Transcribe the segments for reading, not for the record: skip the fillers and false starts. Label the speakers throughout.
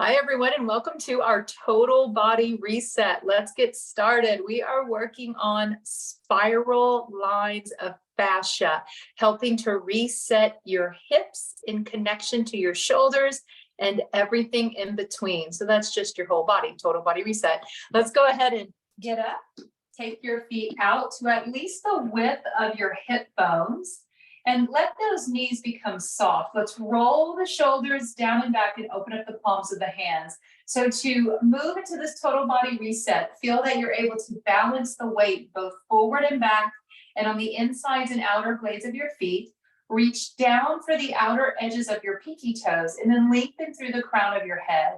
Speaker 1: Hi, everyone, and welcome to our total body reset. Let's get started. We are working on spiral lines of fascia, helping to reset your hips in connection to your shoulders and everything in between. So that's just your whole body, total body reset. Let's go ahead and get up. Take your feet out to at least the width of your hip bones. And let those knees become soft. Let's roll the shoulders down and back and open up the palms of the hands. So to move into this total body reset, feel that you're able to balance the weight both forward and back and on the insides and outer blades of your feet. Reach down for the outer edges of your pinky toes and then lengthen through the crown of your head.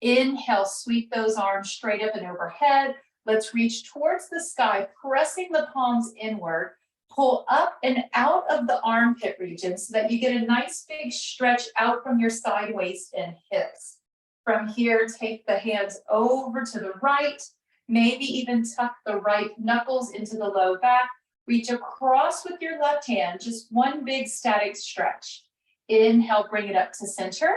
Speaker 1: Inhale, sweep those arms straight up and overhead. Let's reach towards the sky, pressing the palms inward. Pull up and out of the armpit region so that you get a nice big stretch out from your side waist and hips. From here, take the hands over to the right, maybe even tuck the right knuckles into the low back. Reach across with your left hand, just one big static stretch. Inhale, bring it up to center.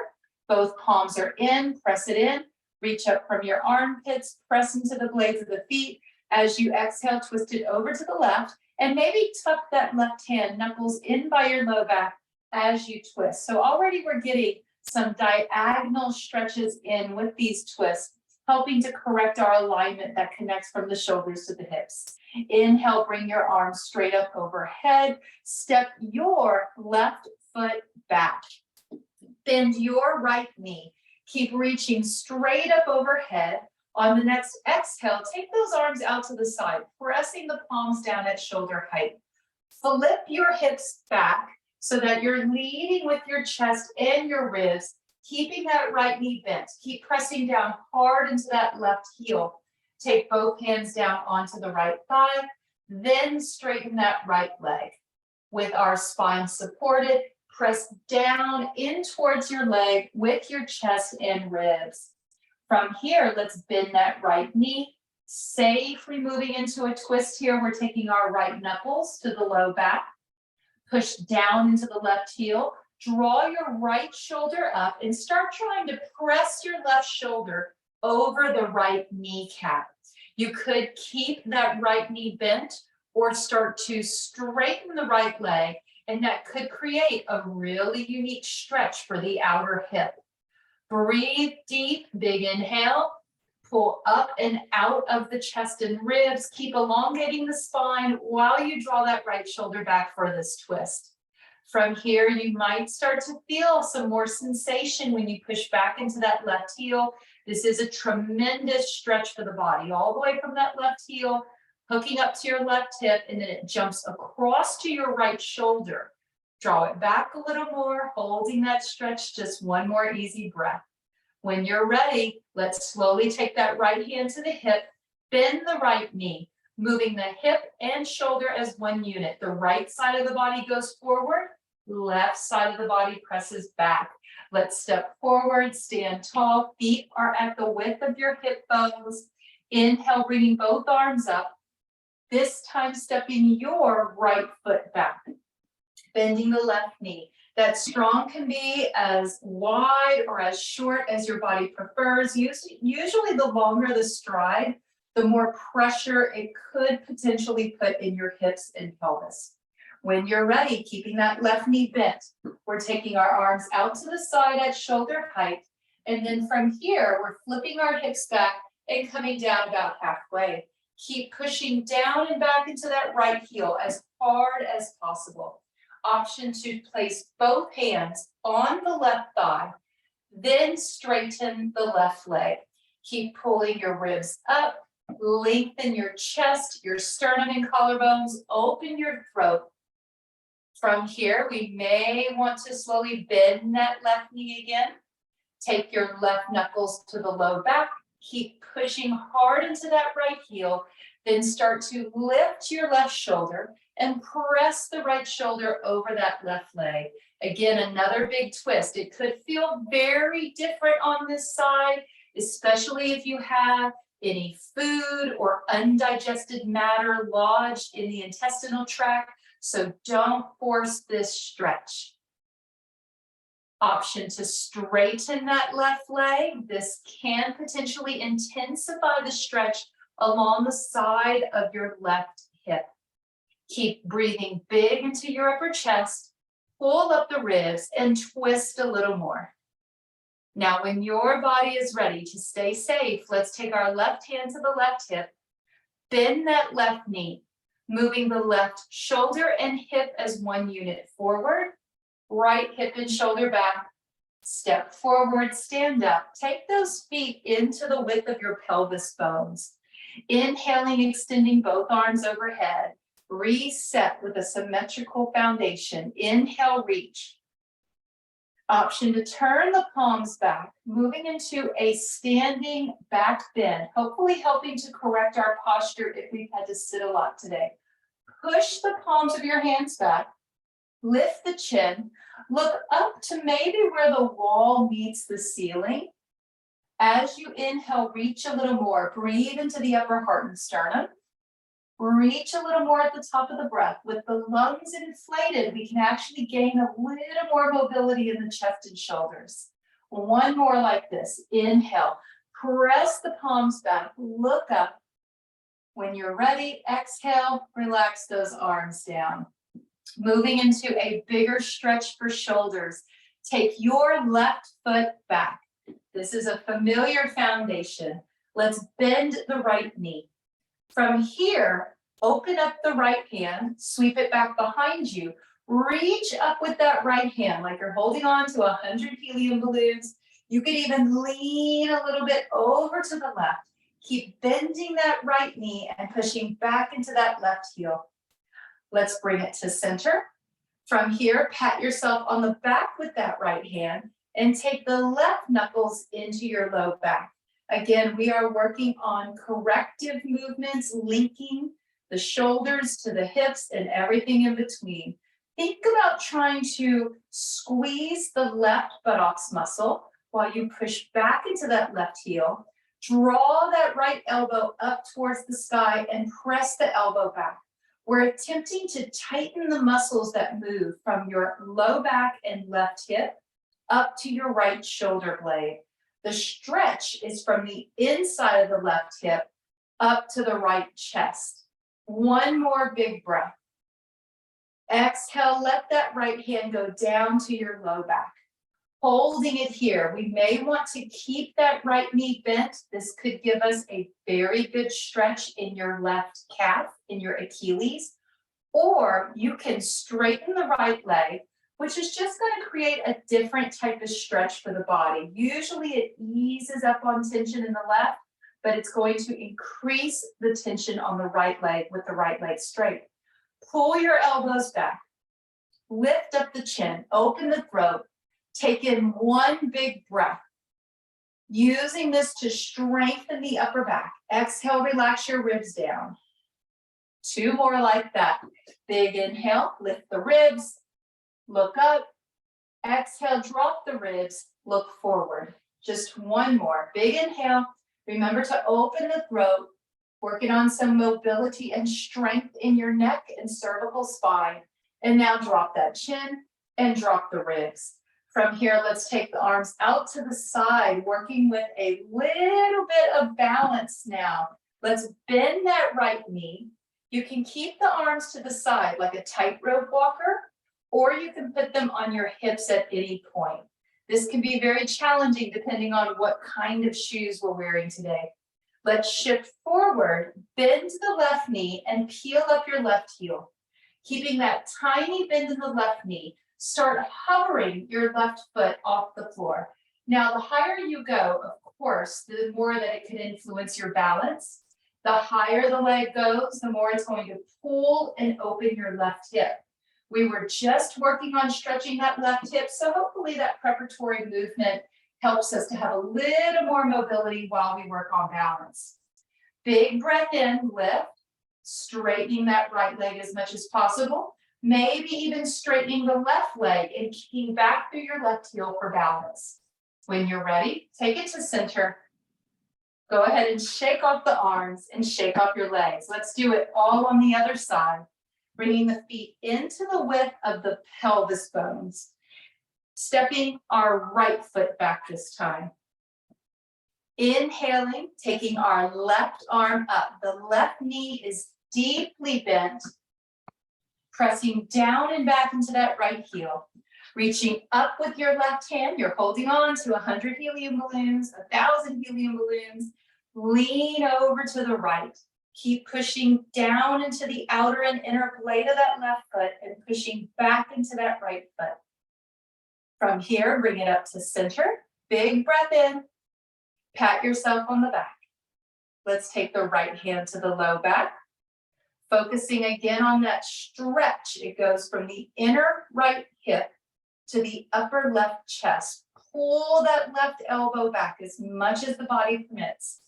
Speaker 1: Both palms are in, press it in. Reach up from your armpits, press into the blades of the feet. As you exhale, twist it over to the left. And maybe tuck that left hand knuckles in by your low back as you twist. So already we're getting some diagonal stretches in with these twists, helping to correct our alignment that connects from the shoulders to the hips. Inhale, bring your arms straight up overhead. Step your left foot back. Bend your right knee. Keep reaching straight up overhead. On the next exhale, take those arms out to the side, pressing the palms down at shoulder height. Flip your hips back so that you're leading with your chest and your ribs, keeping that right knee bent. Keep pressing down hard into that left heel. Take both hands down onto the right thigh, then straighten that right leg. With our spine supported, press down in towards your leg with your chest and ribs. From here, let's bend that right knee, safely moving into a twist here. We're taking our right knuckles to the low back, push down into the left heel, draw your right shoulder up and start trying to press your left shoulder over the right kneecap. You could keep that right knee bent or start to straighten the right leg, and that could create a really unique stretch for the outer hip. Breathe deep, big inhale, pull up and out of the chest and ribs. Keep elongating the spine while you draw that right shoulder back for this twist. From here, you might start to feel some more sensation when you push back into that left heel. This is a tremendous stretch for the body, all the way from that left heel, hooking up to your left hip, and then it jumps across to your right shoulder. Draw it back a little more, holding that stretch, just one more easy breath. When you're ready, let's slowly take that right hand to the hip, bend the right knee, moving the hip and shoulder as one unit. The right side of the body goes forward, left side of the body presses back. Let's step forward, stand tall, feet are at the width of your hip bones. Inhale, bringing both arms up, this time stepping your right foot back. Bending the left knee. That strong can be as wide or as short as your body prefers. Usually the longer the stride, the more pressure it could potentially put in your hips and pelvis. When you're ready, keeping that left knee bent, we're taking our arms out to the side at shoulder height. And then from here, we're flipping our hips back and coming down about halfway. Keep pushing down and back into that right heel as hard as possible. Option to place both hands on the left thigh, then straighten the left leg. Keep pulling your ribs up, lengthen your chest, your sternum and collarbones, open your throat. From here, we may want to slowly bend that left knee again. Take your left knuckles to the low back, keep pushing hard into that right heel, then start to lift your left shoulder and press the right shoulder over that left leg. Again, another big twist. It could feel very different on this side, especially if you have any food or undigested matter lodged in the intestinal tract. So don't force this stretch. Option to straighten that left leg. This can potentially intensify the stretch along the side of your left hip. Keep breathing big into your upper chest, pull up the ribs, and twist a little more. Now, when your body is ready to stay safe, let's take our left hand to the left hip, bend that left knee, moving the left shoulder and hip as one unit forward, right hip and shoulder back, step forward, stand up. Take those feet into the width of your pelvis bones. Inhaling, extending both arms overhead. Reset with a symmetrical foundation. Inhale, reach. Option to turn the palms back, moving into a standing back bend, hopefully helping to correct our posture if we've had to sit a lot today. Push the palms of your hands back, lift the chin, look up to maybe where the wall meets the ceiling. As you inhale, reach a little more, breathe into the upper heart and sternum. Reach a little more at the top of the breath. With the lungs inflated, we can actually gain a little more mobility in the chest and shoulders. One more like this. Inhale, press the palms back, look up. When you're ready, exhale, relax those arms down. Moving into a bigger stretch for shoulders. Take your left foot back. This is a familiar foundation. Let's bend the right knee. From here, open up the right hand, sweep it back behind you, reach up with that right hand like you're holding on to 100 helium balloons. You could even lean a little bit over to the left. Keep bending that right knee and pushing back into that left heel. Let's bring it to center. From here, pat yourself on the back with that right hand and take the left knuckles into your low back. Again, we are working on corrective movements, linking the shoulders to the hips and everything in between. Think about trying to squeeze the left buttocks muscle while you push back into that left heel. Draw that right elbow up towards the sky and press the elbow back. We're attempting to tighten the muscles that move from your low back and left hip up to your right shoulder blade. The stretch is from the inside of the left hip up to the right chest. One more big breath. Exhale, let that right hand go down to your low back. Holding it here, we may want to keep that right knee bent. This could give us a very good stretch in your left calf, in your Achilles, or you can straighten the right leg, which is just going to create a different type of stretch for the body. Usually it eases up on tension in the left, but it's going to increase the tension on the right leg with the right leg straight. Pull your elbows back, lift up the chin, open the throat, take in one big breath. Using this to strengthen the upper back. Exhale, relax your ribs down. Two more like that. Big inhale, lift the ribs, look up. Exhale, drop the ribs, look forward. Just one more. Big inhale. Remember to open the throat, working on some mobility and strength in your neck and cervical spine. And now drop that chin and drop the ribs. From here, let's take the arms out to the side, working with a little bit of balance now. Let's bend that right knee. You can keep the arms to the side like a tightrope walker, or you can put them on your hips at any point. This can be very challenging depending on what kind of shoes we're wearing today. Let's shift forward, bend the left knee, and peel up your left heel. Keeping that tiny bend in the left knee, start hovering your left foot off the floor. Now, the higher you go, of course, the more that it can influence your balance. The higher the leg goes, the more it's going to pull and open your left hip. We were just working on stretching that left hip, so hopefully that preparatory movement helps us to have a little more mobility while we work on balance. Big breath in, lift, straightening that right leg as much as possible. Maybe even straightening the left leg and kicking back through your left heel for balance. When you're ready, take it to center. Go ahead and shake off the arms and shake off your legs. Let's do it all on the other side. Bringing the feet into the width of the pelvis bones. Stepping our right foot back this time. Inhaling, taking our left arm up. The left knee is deeply bent, pressing down and back into that right heel. Reaching up with your left hand, you're holding on to 100 helium balloons, 1,000 helium balloons. Lean over to the right. Keep pushing down into the outer and inner blade of that left foot and pushing back into that right foot. From here, bring it up to center. Big breath in. Pat yourself on the back. Let's take the right hand to the low back. Focusing again on that stretch. It goes from the inner right hip to the upper left chest. Pull that left elbow back as much as the body permits.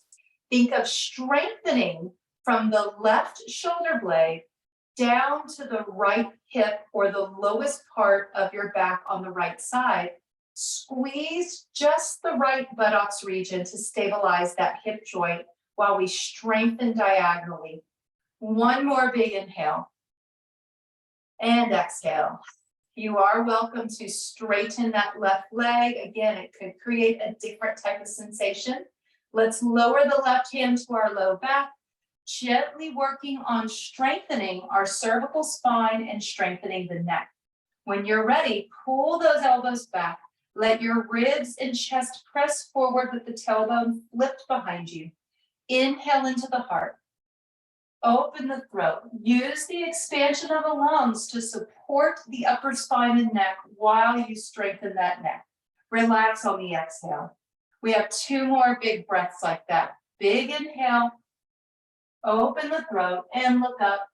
Speaker 1: Think of strengthening from the left shoulder blade down to the right hip or the lowest part of your back on the right side. Squeeze just the right buttocks region to stabilize that hip joint while we strengthen diagonally. One more big inhale. And exhale. You are welcome to straighten that left leg. Again, it could create a different type of sensation. Let's lower the left hand to our low back, gently working on strengthening our cervical spine and strengthening the neck. When you're ready, pull those elbows back. Let your ribs and chest press forward with the tailbone flipped behind you. Inhale into the heart. Open the throat. Use the expansion of the lungs to support the upper spine and neck while you strengthen that neck. Relax on the exhale. We have 2 more big breaths like that. Big inhale. Open the throat and look up.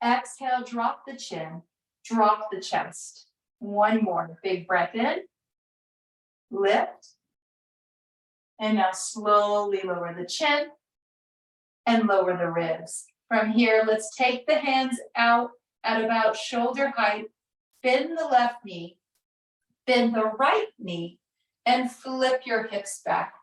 Speaker 1: Exhale, drop the chin. Drop the chest. One more. Big breath in. Lift. And now slowly lower the chin and lower the ribs. From here, let's take the hands out at about shoulder height. Bend the left knee. Bend the right knee. And flip your hips back.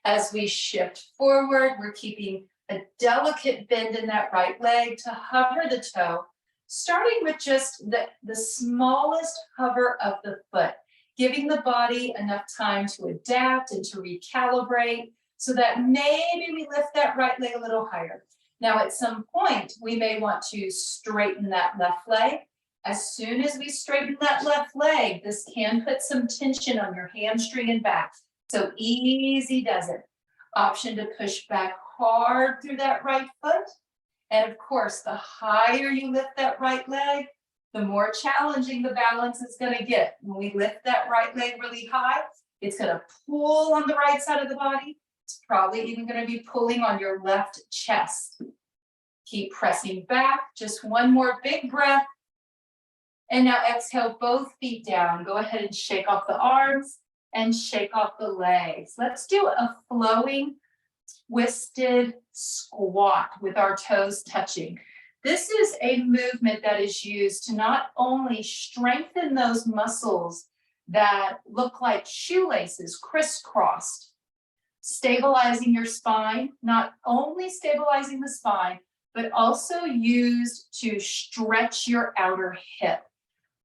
Speaker 1: As we shift forward, we're keeping a delicate bend in that right leg to hover the toe, starting with just the smallest hover of the foot, giving the body enough time to adapt and to recalibrate so that maybe we lift that right leg a little higher. Now, at some point, we may want to straighten that left leg. As soon as we straighten that left leg, this can put some tension on your hamstring and back. So easy does it. Option to push back hard through that right foot. And of course, the higher you lift that right leg, the more challenging the balance is going to get. When we lift that right leg really high, it's going to pull on the right side of the body. It's probably even going to be pulling on your left chest. Keep pressing back. Just one more big breath. And now exhale both feet down. Go ahead and shake off the arms and shake off the legs. Let's do a flowing, twisted squat with our toes touching. This is a movement that is used to not only strengthen those muscles that look like shoelaces crisscrossed, stabilizing your spine, not only stabilizing the spine, but also used to stretch your outer hip.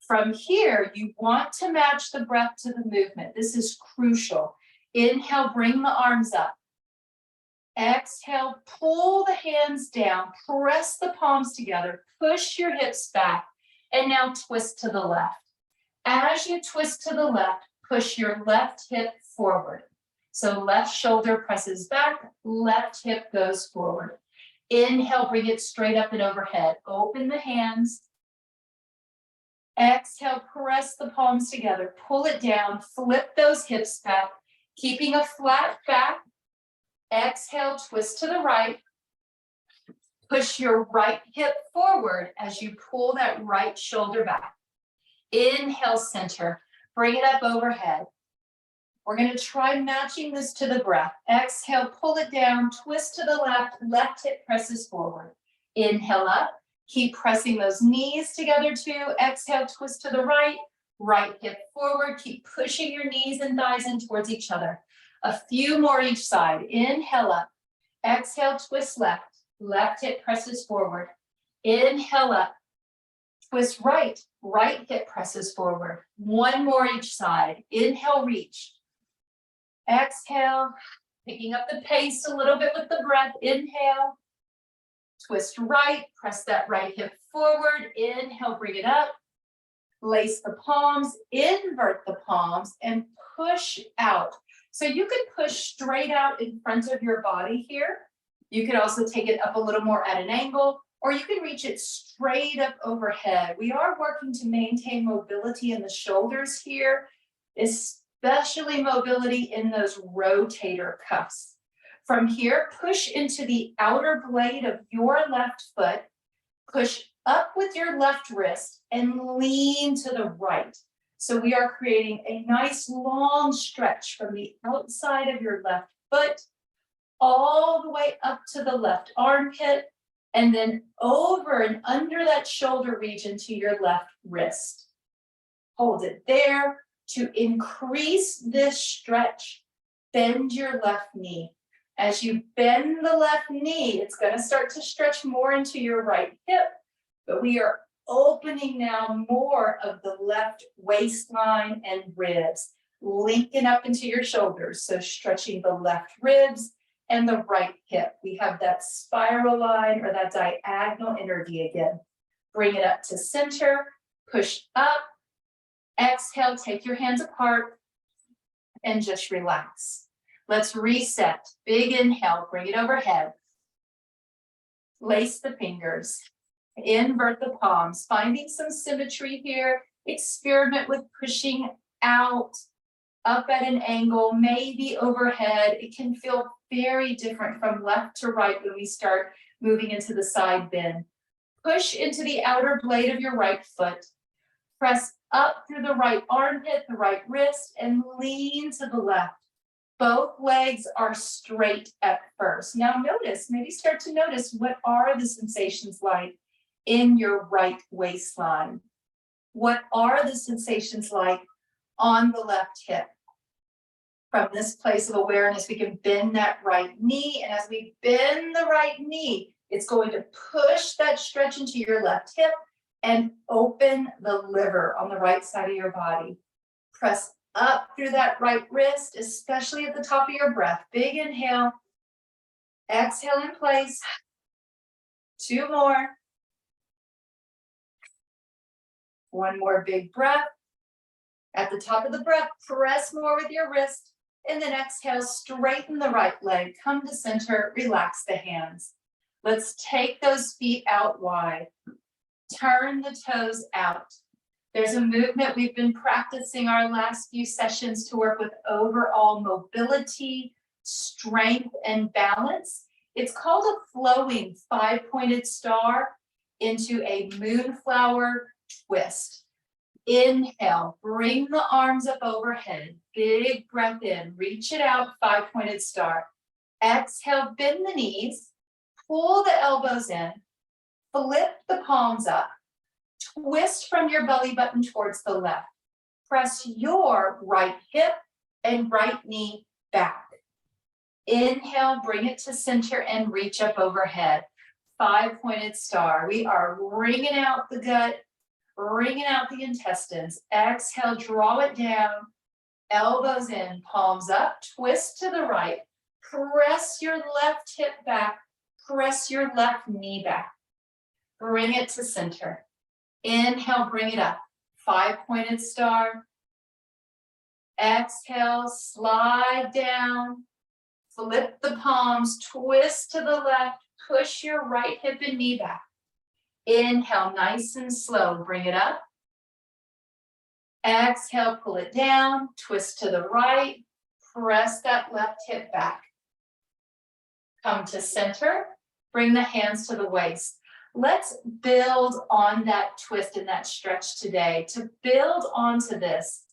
Speaker 1: From here, you want to match the breath to the movement. This is crucial. Inhale, bring the arms up. Exhale, pull the hands down, press the palms together, push your hips back, and now twist to the left. As you twist to the left, push your left hip forward. So left shoulder presses back, left hip goes forward. Inhale, bring it straight up and overhead. Open the hands. Exhale, press the palms together, pull it down, flip those hips back, keeping a flat back. Exhale, twist to the right. Push your right hip forward as you pull that right shoulder back. Inhale, center. Bring it up overhead. We're going to try matching this to the breath. Exhale, pull it down, twist to the left, left hip presses forward. Inhale up. Keep pressing those knees together too. Exhale, twist to the right, right hip forward. Keep pushing your knees and thighs in towards each other. A few more each side. Inhale up. Exhale, twist left. Left hip presses forward. Inhale up. Twist right, right hip presses forward. One more each side. Inhale, reach. Exhale, picking up the pace a little bit with the breath. Inhale, twist right, press that right hip forward. Inhale, bring it up. Lace the palms, invert the palms, and push out. So you could push straight out in front of your body here. You could also take it up a little more at an angle, or you can reach it straight up overhead. We are working to maintain mobility in the shoulders here, especially mobility in those rotator cuffs. From here, push into the outer blade of your left foot, push up with your left wrist and lean to the right. So we are creating a nice long stretch from the outside of your left foot all the way up to the left armpit, and then over and under that shoulder region to your left wrist. Hold it there. To increase this stretch, bend your left knee. As you bend the left knee, it's going to start to stretch more into your right hip, but we are opening now more of the left waistline and ribs, linking up into your shoulders. So stretching the left ribs and the right hip. We have that spiral line or that diagonal energy again. Bring it up to center, push up, exhale, take your hands apart, and just relax. Let's reset. Big inhale, bring it overhead. Lace the fingers, invert the palms, finding some symmetry here. Experiment with pushing out, up at an angle, maybe overhead. It can feel very different from left to right when we start moving into the side bend. Push into the outer blade of your right foot. Press up through the right armpit, the right wrist, and lean to the left. Both legs are straight at first. Now notice, maybe start to notice, what are the sensations like in your right waistline? What are the sensations like on the left hip? From this place of awareness, we can bend that right knee. And as we bend the right knee, it's going to push that stretch into your left hip and open the liver on the right side of your body. Press up through that right wrist, especially at the top of your breath. Big inhale. Exhale in place. 2 more. 1 more big breath. At the top of the breath, press more with your wrist. And then exhale, straighten the right leg. Come to center, relax the hands. Let's take those feet out wide. Turn the toes out. There's a movement we've been practicing our last few sessions to work with overall mobility, strength, and balance. It's called a flowing 5-pointed star into a moonflower twist. Inhale, bring the arms up overhead. Big breath in, reach it out, 5-pointed star. Exhale, bend the knees, pull the elbows in, flip the palms up. Twist from your belly button towards the left. Press your right hip and right knee back. Inhale, bring it to center and reach up overhead. 5-pointed star. We are wringing out the gut, wringing out the intestines. Exhale, draw it down. Elbows in, palms up, twist to the right. Press your left hip back. Press your left knee back. Bring it to center. Inhale, bring it up. 5-pointed star. Exhale, slide down. Flip the palms, twist to the left. Push your right hip and knee back. Inhale, nice and slow. Bring it up. Exhale, pull it down. Twist to the right. Press that left hip back. Come to center. Bring the hands to the waist. Let's build on that twist and that stretch today. To build onto this,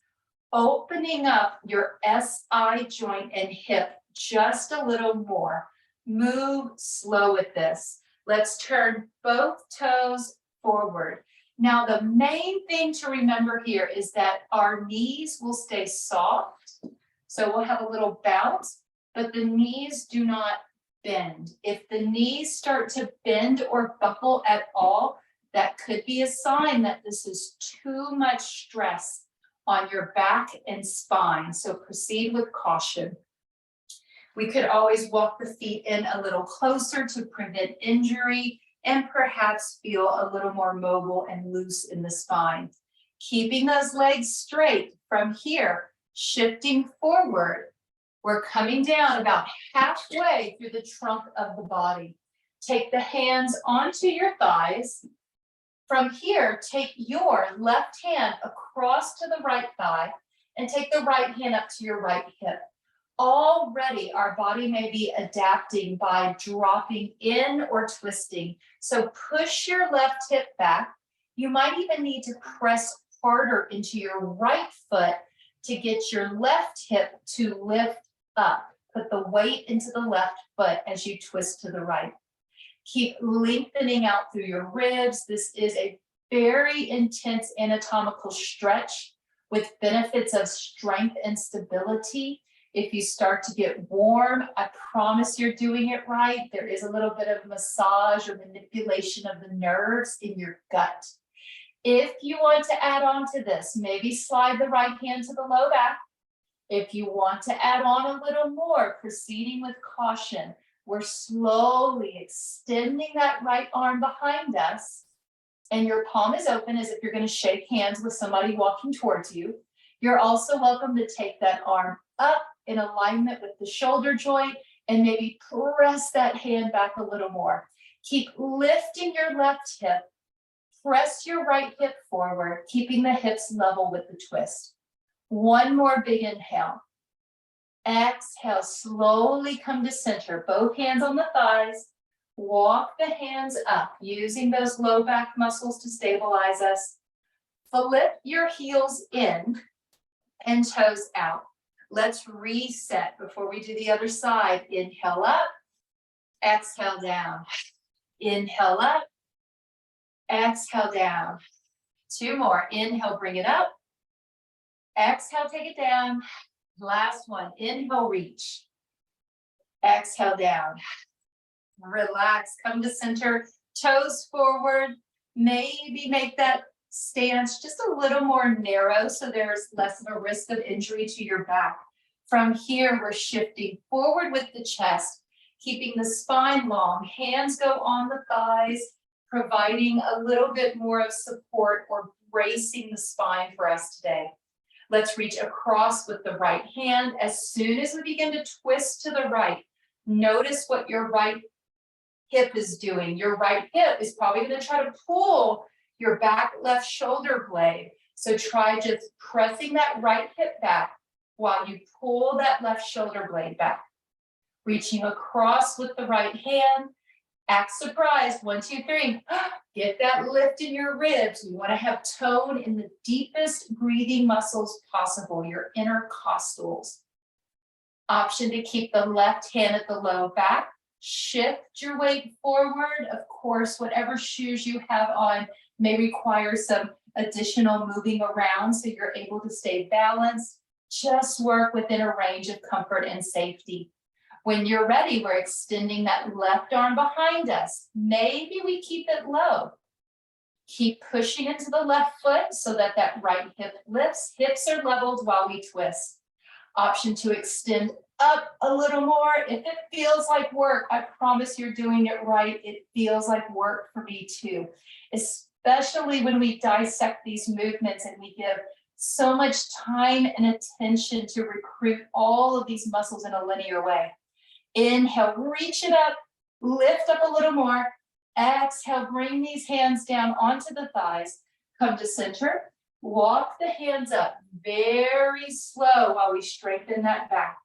Speaker 1: opening up your SI joint and hip just a little more. Move slow with this. Let's turn both toes forward. Now, the main thing to remember here is that our knees will stay soft. So we'll have a little bounce, but the knees do not bend. If the knees start to bend or buckle at all, That could be a sign that this is too much stress on your back and spine. So proceed with caution. We could always walk the feet in a little closer to prevent injury and perhaps feel a little more mobile and loose in the spine. Keeping those legs straight from here, shifting forward. We're coming down about halfway through the trunk of the body. Take the hands onto your thighs. From here, take your left hand across to the right thigh and take the right hand up to your right hip. Already our body may be adapting by dropping in or twisting. So push your left hip back. You might even need to press harder into your right foot to get your left hip to lift up. Put the weight into the left foot as you twist to the right. Keep lengthening out through your ribs. This is a very intense anatomical stretch with benefits of strength and stability. If you start to get warm, I promise you're doing it right. There is a little bit of massage or manipulation of the nerves in your gut. If you want to add on to this, maybe slide the right hand to the low back. If you want to add on a little more, proceeding with caution, we're slowly extending that right arm behind us, and your palm is open as if you're going to shake hands with somebody walking towards you. You're also welcome to take that arm up in alignment with the shoulder joint and maybe press that hand back a little more. Keep lifting your left hip. Press your right hip forward, keeping the hips level with the twist. One more big inhale. Exhale, slowly come to center. Both hands on the thighs. Walk the hands up, using those low back muscles to stabilize us. Flip your heels in and toes out. Let's reset before we do the other side. Inhale up, exhale down. Inhale up, exhale down. Two more. Inhale, bring it up. Exhale, take it down. Last one. Inhale, reach. Exhale, down. Relax. Come to center. Toes forward. Maybe make that stance just a little more narrow so there's less of a risk of injury to your back. From here, we're shifting forward with the chest, keeping the spine long. Hands go on the thighs, providing a little bit more of support or bracing the spine for us today. Let's reach across with the right hand. As soon as we begin to twist to the right, notice what your right hip is doing. Your right hip is probably going to try to pull your back left shoulder blade. So try just pressing that right hip back while you pull that left shoulder blade back. Reaching across with the right hand. Act surprised. 1, 2, 3. Get that lift in your ribs. You want to have tone in the deepest breathing muscles possible, your intercostals. Option to keep the left hand at the low back. Shift your weight forward. Of course, whatever shoes you have on may require some additional moving around so you're able to stay balanced. Just work within a range of comfort and safety. When you're ready, we're extending that left arm behind us. Maybe we keep it low. Keep pushing into the left foot so that that right hip lifts. Hips are leveled while we twist. Option to extend up a little more. If it feels like work, I promise you're doing it right. It feels like work for me too, especially when we dissect these movements and we give so much time and attention to recruit all of these muscles in a linear way. Inhale, reach it up, lift up a little more. Exhale, bring these hands down onto the thighs. Come to center. Walk the hands up very slow while we strengthen that back.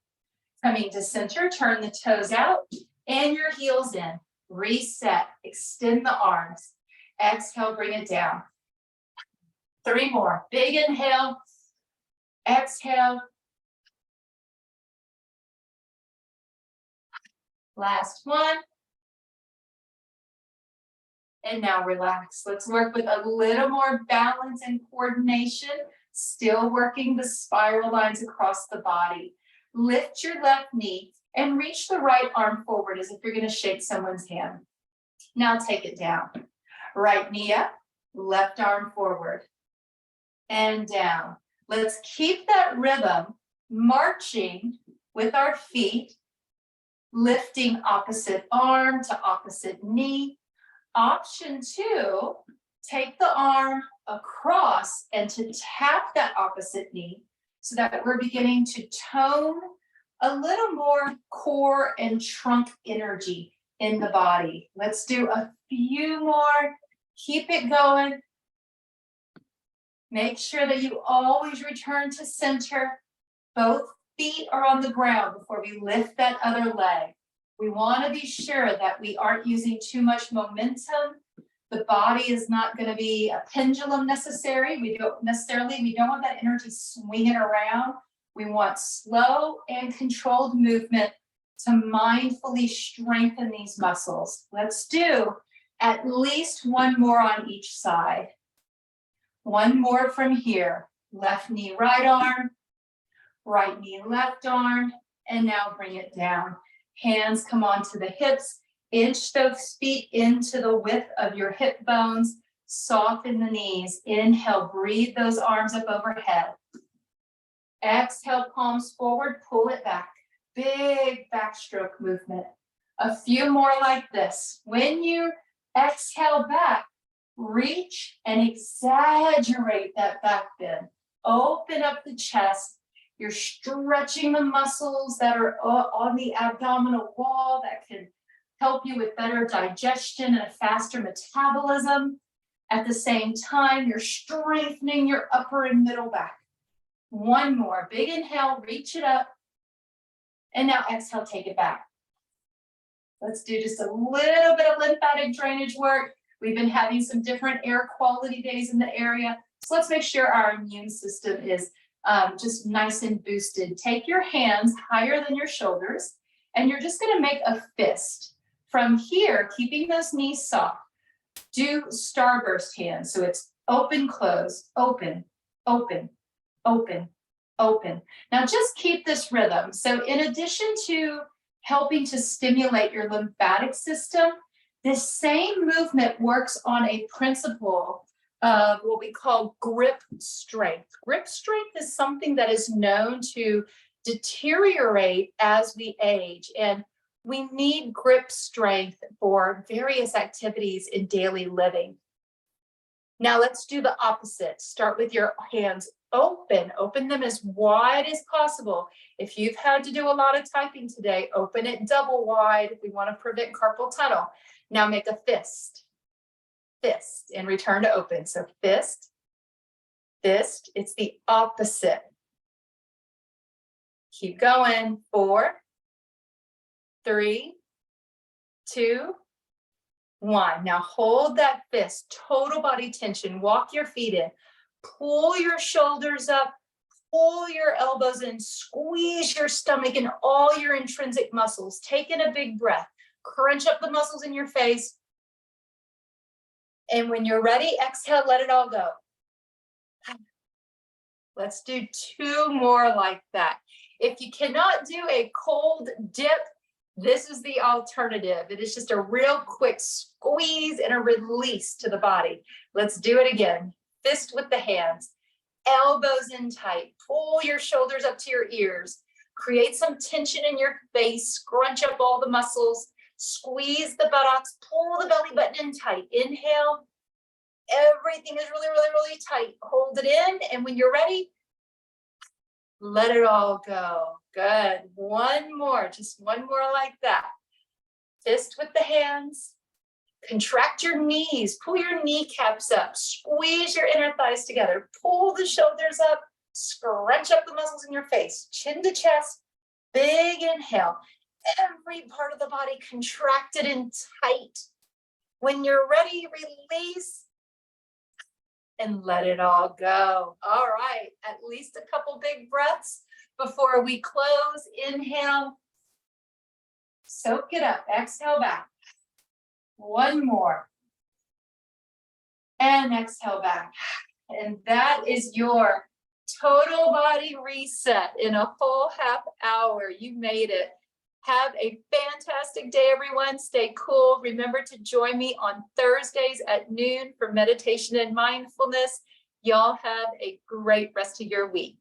Speaker 1: Coming to center, turn the toes out and your heels in. Reset, extend the arms. Exhale, bring it down. 3 more. Big inhale. Exhale. Last one. And now relax. Let's work with a little more balance and coordination. Still working the spiral lines across the body. Lift your left knee and reach the right arm forward as if you're going to shake someone's hand. Now take it down. Right knee up, left arm forward and down. Let's keep that rhythm marching with our feet, lifting opposite arm to opposite knee. Option 2, take the arm across and to tap that opposite knee so that we're beginning to tone a little more core and trunk energy in the body. Let's do a few more. Keep it going. Make sure that you always return to center. Both feet are on the ground before we lift that other leg. We want to be sure that we aren't using too much momentum. The body is not going to be a pendulum necessary. We don't want that energy swinging around. We want slow and controlled movement to mindfully strengthen these muscles. Let's do at least one more on each side. One more from here. Left knee, right arm, right knee, left arm, and now bring it down. Hands come onto the hips, inch those feet into the width of your hip bones, soften the knees. Inhale, breathe those arms up overhead. Exhale, palms forward, pull it back. Big backstroke movement. A few more like this. When you exhale back, reach and exaggerate that back bend. Open up the chest. You're stretching the muscles that are on the abdominal wall that can help you with better digestion and a faster metabolism. At the same time, you're strengthening your upper and middle back. One more. Big inhale, reach it up. And now exhale, take it back. Let's do just a little bit of lymphatic drainage work. We've been having some different air quality days in the area. So let's make sure our immune system is just nice and boosted. Take your hands higher than your shoulders, and you're just going to make a fist. From here, keeping those knees soft, do starburst hands. So it's open, close, open, open, open, open. Now just keep this rhythm. So in addition to helping to stimulate your lymphatic system, this same movement works on a principle of what we call grip strength. Grip strength is something that is known to deteriorate as we age, and we need grip strength for various activities in daily living. Now let's do the opposite. Start with your hands open them as wide as possible. If you've had to do a lot of typing today, open it double wide if we want to prevent carpal tunnel. Now make a fist, and return to open. So fist, it's the opposite. Keep going. 4, 3, 2, 1. Now hold that fist, total body tension. Walk your feet in. Pull your shoulders up, pull your elbows in, squeeze your stomach and all your intrinsic muscles. Take in a big breath. Crunch up the muscles in your face. And when you're ready, exhale, let it all go. Let's do 2 more like that. If you cannot do a cold dip, this is the alternative. It is just a real quick squeeze and a release to the body. Let's do it again. Fist with the hands, elbows in tight. Pull your shoulders up to your ears. Create some tension in your face. Scrunch up all the muscles. Squeeze the buttocks. Pull the belly button in tight. Inhale. Everything is really, really, really tight. Hold it in. And when you're ready, let it all go. Good. One more. Just one more like that. Fist with the hands. Contract your knees. Pull your kneecaps up. Squeeze your inner thighs together. Pull the shoulders up. Scrunch up the muscles in your face. Chin to chest. Big inhale. Every part of the body contracted and tight. When you're ready, release and let it all go. All right, at least a couple big breaths before we close. Inhale, soak it up, exhale back. One more. And exhale back. And that is your total body reset in a full half hour. You made it. Have a fantastic day, everyone. Stay cool. Remember to join me on Thursdays at noon for meditation and mindfulness. Y'all have a great rest of your week.